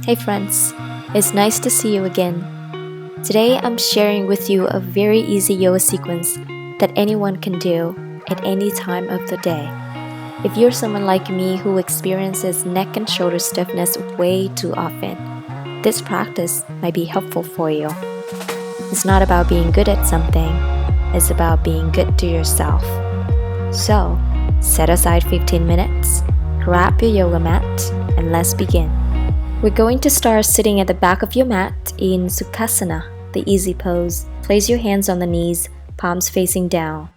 Hey friends, it's nice to see you again. Today I'm sharing with you a very easy yoga sequence that anyone can do at any time of the day. If you're someone like me who experiences neck and shoulder stiffness way too often, this practice might be helpful for you. It's not about being good at something, it's about being good to yourself. So, set aside 15 minutes, grab your yoga mat, and let's begin. We're going to start sitting at the back of your mat in Sukhasana, the easy pose. Place your hands on the knees, palms facing down.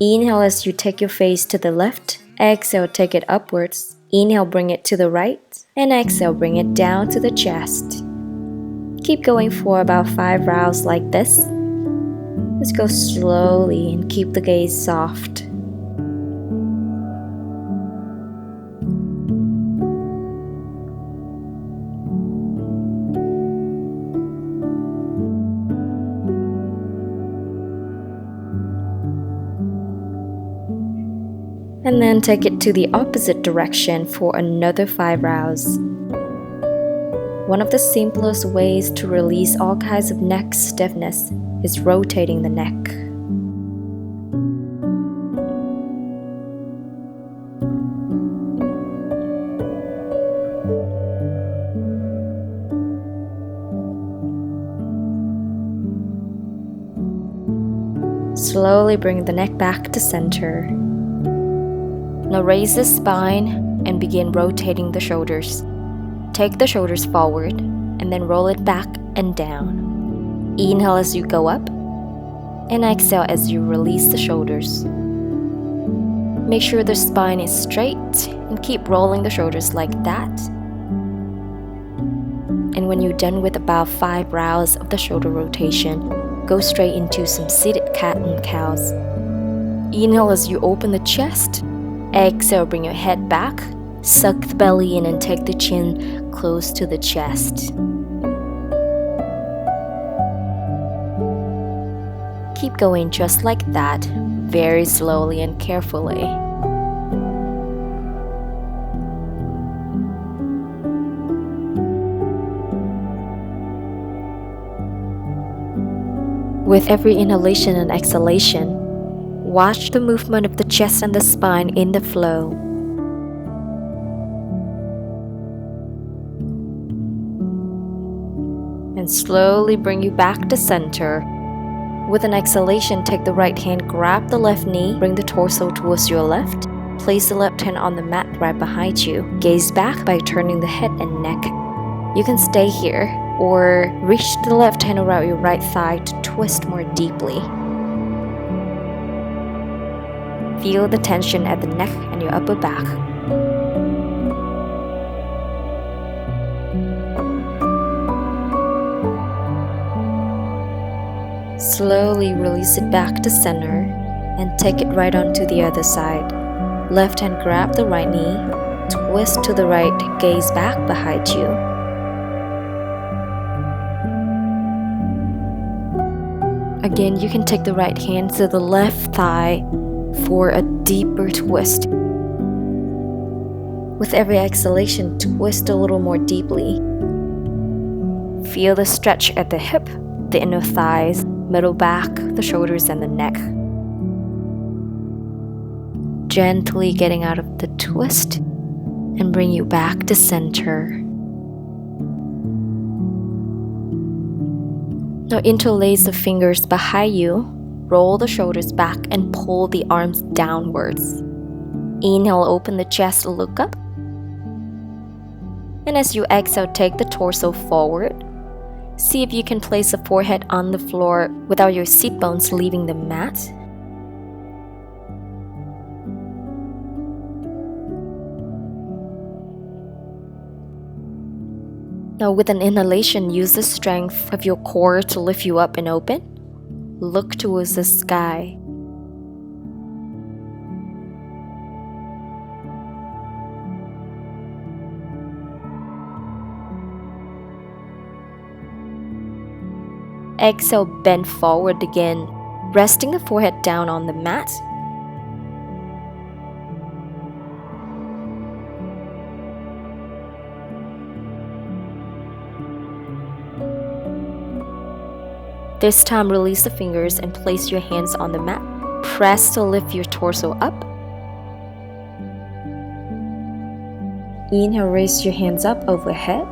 Inhale as you take your face to the left. Exhale, take it upwards. Inhale, bring it to the right. And exhale, bring it down to the chest. Keep going for about 5 rounds like this. Let's go slowly and keep the gaze soft. And then take it to the opposite direction for another 5 rounds. One of the simplest ways to release all kinds of neck stiffness is rotating the neck. Slowly bring the neck back to center. Now raise the spine and begin rotating the shoulders. Take the shoulders forward and then roll it back and down. Inhale as you go up and exhale as you release the shoulders. Make sure the spine is straight and keep rolling the shoulders like that. And when you're done with about 5 rounds of the shoulder rotation, go straight into some seated cat and cows. Inhale as you open the chest. Exhale, bring your head back, suck the belly in and take the chin close to the chest. Keep going just like that, very slowly and carefully. With every inhalation and exhalation, watch the movement of the chest and the spine in the flow. And slowly bring you back to center. With an exhalation, take the right hand, grab the left knee, bring the torso towards your left. Place the left hand on the mat right behind you. Gaze back by turning the head and neck. You can stay here or reach the left hand around your right thigh to twist more deeply. Feel the tension at the neck and your upper back. Slowly release it back to center and take it right onto the other side. Left hand grab the right knee, twist to the right, gaze back behind you. Again, you can take the right hand to the left thigh for a deeper twist. With every exhalation, twist a little more deeply. Feel the stretch at the hip, the inner thighs, middle back, the shoulders, and the neck. Gently getting out of the twist and bring you back to center. Now interlace the fingers behind you. Roll the shoulders back and pull the arms downwards. Inhale, open the chest, look up. And as you exhale, take the torso forward. See if you can place the forehead on the floor without your seat bones leaving the mat. Now with an inhalation, use the strength of your core to lift you up and open. Look towards the sky. Exhale, bend forward again, resting the forehead down on the mat. This time, release the fingers and place your hands on the mat. Press to lift your torso up. Inhale, raise your hands up overhead.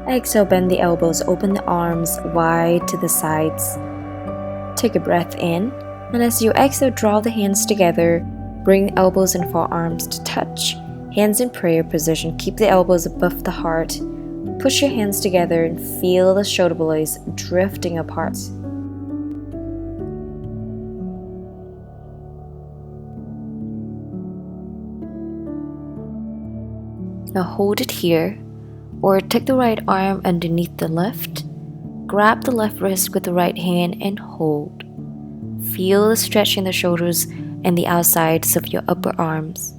Exhale, bend the elbows, open the arms wide to the sides. Take a breath in, and as you exhale, draw the hands together. Bring the elbows and forearms to touch. Hands in prayer position. Keep the elbows above the heart. Push your hands together and feel the shoulder blades drifting apart. Now hold it here, or take the right arm underneath the left. Grab the left wrist with the right hand and hold. Feel the stretch in the shoulders and the outsides of your upper arms.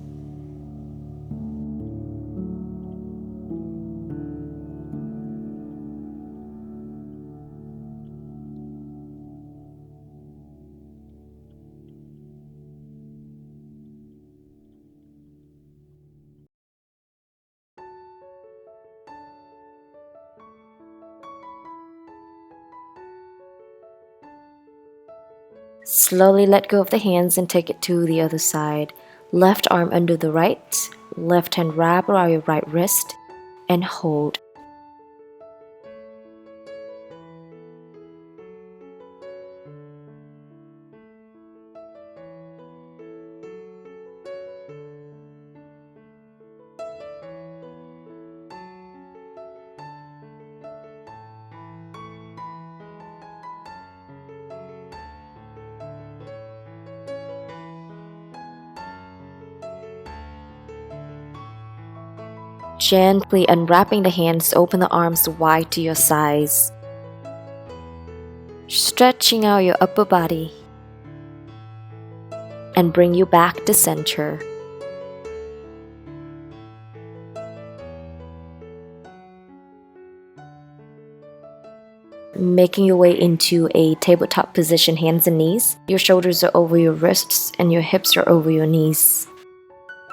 Slowly let go of the hands and take it to the other side. Left arm under the right, left hand wrap around your right wrist, and hold. Gently unwrapping the hands, open the arms wide to your sides. Stretching out your upper body. And bring you back to center. Making your way into a tabletop position, hands and knees. Your shoulders are over your wrists and your hips are over your knees.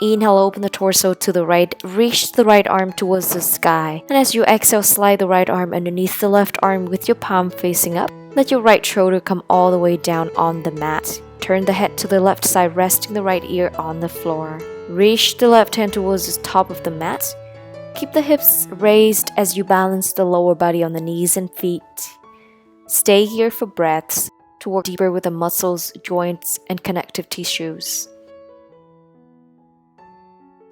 Inhale, open the torso to the right, reach the right arm towards the sky. And as you exhale, slide the right arm underneath the left arm with your palm facing up. Let your right shoulder come all the way down on the mat. Turn the head to the left side, resting the right ear on the floor. Reach the left hand towards the top of the mat. Keep the hips raised as you balance the lower body on the knees and feet. Stay here for breaths to work deeper with the muscles, joints, and connective tissues.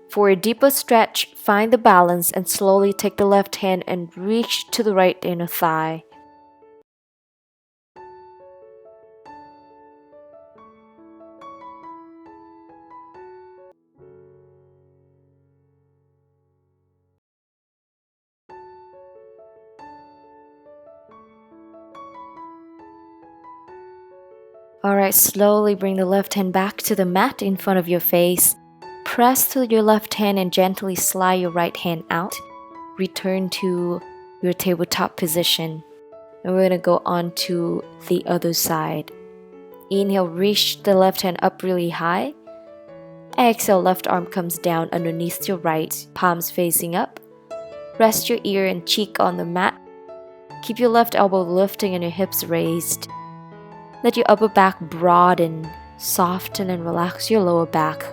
For a deeper stretch, find the balance and slowly take the left hand and reach to the right inner thigh. Alright, slowly bring the left hand back to the mat in front of your face. Press to your left hand and gently slide your right hand out. Return to your tabletop position. And we're going to go on to the other side. Inhale, reach the left hand up really high. Exhale, left arm comes down underneath your right, palms facing up. Rest your ear and cheek on the mat. Keep your left elbow lifting and your hips raised. Let your upper back broaden, soften and relax your lower back.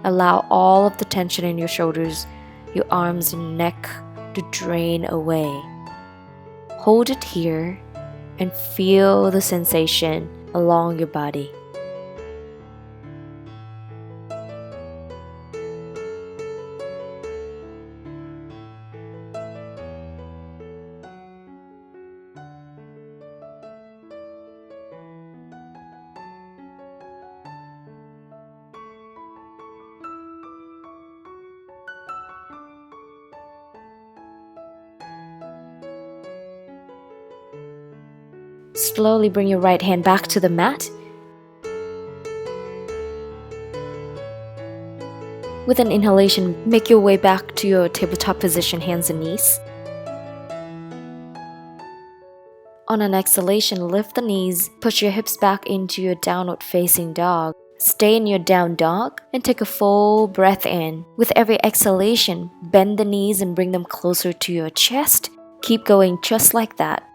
Allow all of the tension in your shoulders, your arms and neck to drain away. Hold it here and feel the sensation along your body. Slowly bring your right hand back to the mat. With an inhalation, make your way back to your tabletop position, hands and knees. On an exhalation, lift the knees, push your hips back into your downward facing dog. Stay in your down dog and take a full breath in. With every exhalation, bend the knees and bring them closer to your chest. Keep going just like that.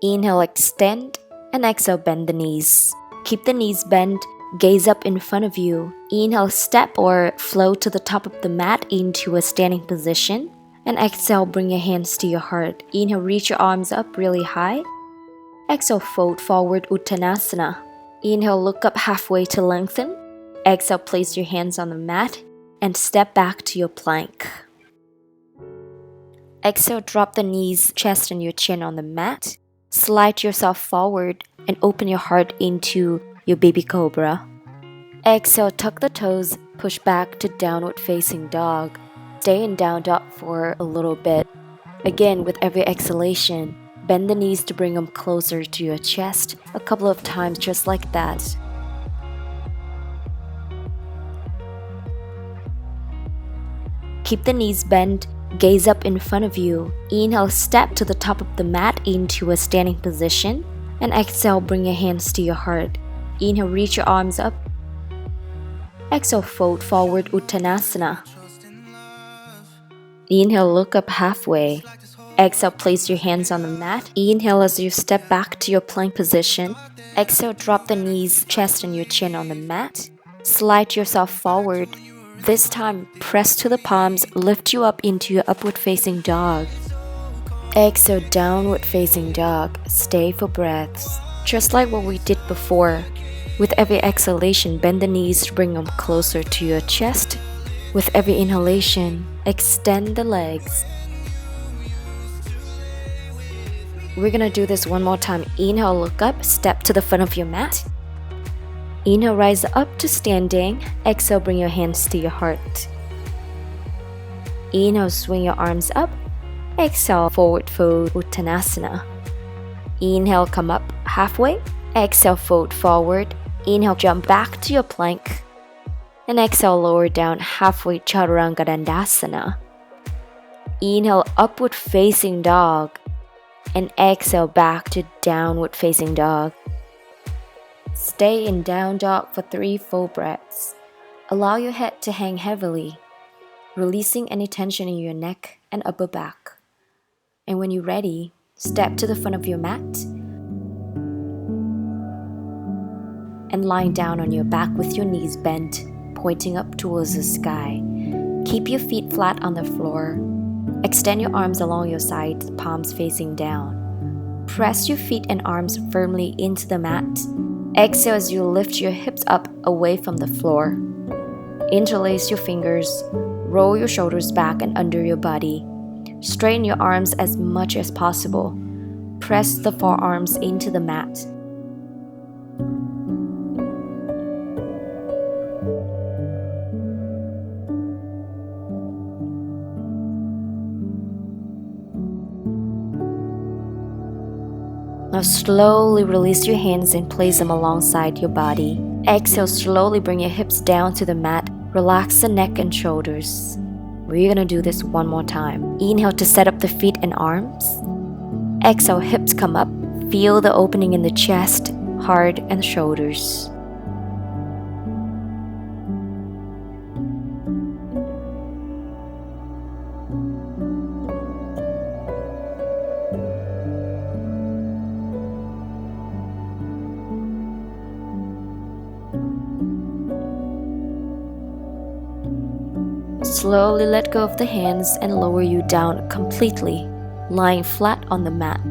Inhale, extend, and exhale, bend the knees. Keep the knees bent, gaze up in front of you. Inhale, step or float to the top of the mat into a standing position. And exhale, bring your hands to your heart. Inhale, reach your arms up really high. Exhale, fold forward, Uttanasana. Inhale, look up halfway to lengthen. Exhale, place your hands on the mat and step back to your plank. Exhale, drop the knees, chest and your chin on the mat. Slide yourself forward and open your heart into your baby cobra. Exhale, tuck the toes, push back to downward facing dog. Stay in down dog for a little bit. Again, with every exhalation, bend the knees to bring them closer to your chest a couple of times just like that. Keep the knees bent, gaze up in front of you. Inhale, step to the top of the mat into a standing position. And exhale, bring your hands to your heart. Inhale, reach your arms up. Exhale, fold forward, Uttanasana. Inhale, look up halfway. Exhale, place your hands on the mat. Inhale as you step back to your plank position. Exhale, drop the knees, chest and your chin on the mat. Slide yourself forward. This time, press to the palms, lift you up into your upward facing dog. Exhale, downward facing dog. Stay for breaths. Just like what we did before. With every exhalation, bend the knees to bring them closer to your chest. With every inhalation, extend the legs. We're gonna do this one more time. Inhale, look up, step to the front of your mat. Inhale, rise up to standing. Exhale, bring your hands to your heart. Inhale, swing your arms up. Exhale, forward fold, Uttanasana. Inhale, come up halfway. Exhale, fold forward. Inhale, jump back to your plank. And exhale, lower down halfway, Chaturanga Dandasana. Inhale, upward facing dog. And exhale, back to downward facing dog. Stay in down dog for 3 full breaths. Allow your head to hang heavily, releasing any tension in your neck and upper back. And when you're ready, step to the front of your mat and lying down on your back with your knees bent, pointing up towards the sky. Keep your feet flat on the floor. Extend your arms along your sides, palms facing down. Press your feet and arms firmly into the mat. Exhale as you lift your hips up away from the floor. Interlace your fingers. Roll your shoulders back and under your body. Straighten your arms as much as possible. Press the forearms into the mat. Now slowly release your hands and place them alongside your body. Exhale, slowly bring your hips down to the mat. Relax the neck and shoulders. We're gonna do this one more time. Inhale to set up the feet and arms. Exhale, hips come up. Feel the opening in the chest, heart, and shoulders. Slowly let go of the hands and lower you down completely, lying flat on the mat.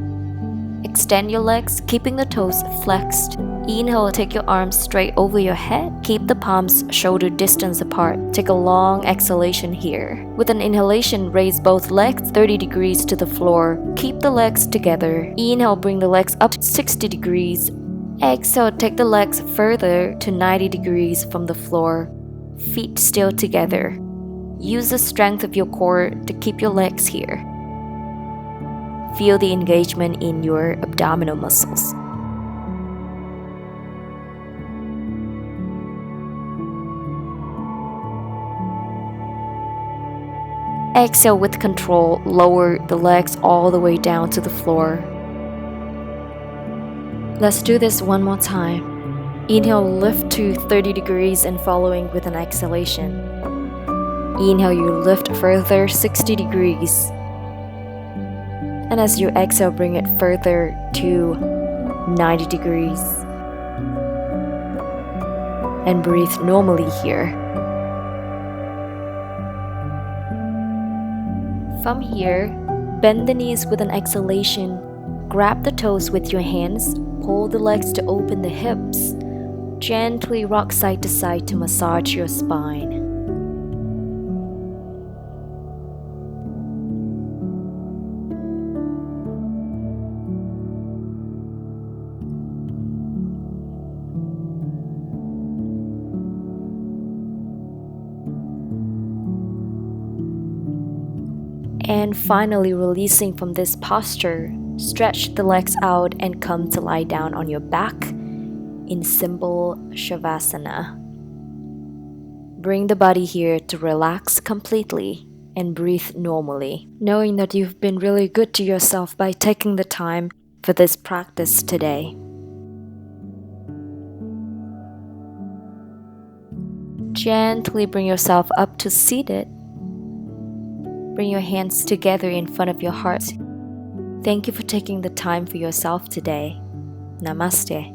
Extend your legs, keeping the toes flexed. Inhale, take your arms straight over your head. Keep the palms shoulder distance apart. Take a long exhalation here. With an inhalation, raise both legs 30 degrees to the floor. Keep the legs together. Inhale, bring the legs up 60 degrees. Exhale, take the legs further to 90 degrees from the floor. Feet still together. Use the strength of your core to keep your legs here. Feel the engagement in your abdominal muscles. Exhale with control, lower the legs all the way down to the floor. Let's do this one more time. Inhale, lift to 30 degrees and following with an exhalation. Inhale, you lift further 60 degrees. And as you exhale, bring it further to 90 degrees. And breathe normally here. From here, bend the knees with an exhalation. Grab the toes with your hands. Pull the legs to open the hips. Gently rock side to side to massage your spine. And finally, releasing from this posture, stretch the legs out and come to lie down on your back in simple Shavasana. Bring the body here to relax completely and breathe normally, knowing that you've been really good to yourself by taking the time for this practice today. Gently bring yourself up to seated. Bring your hands together in front of your heart. Thank you for taking the time for yourself today. Namaste.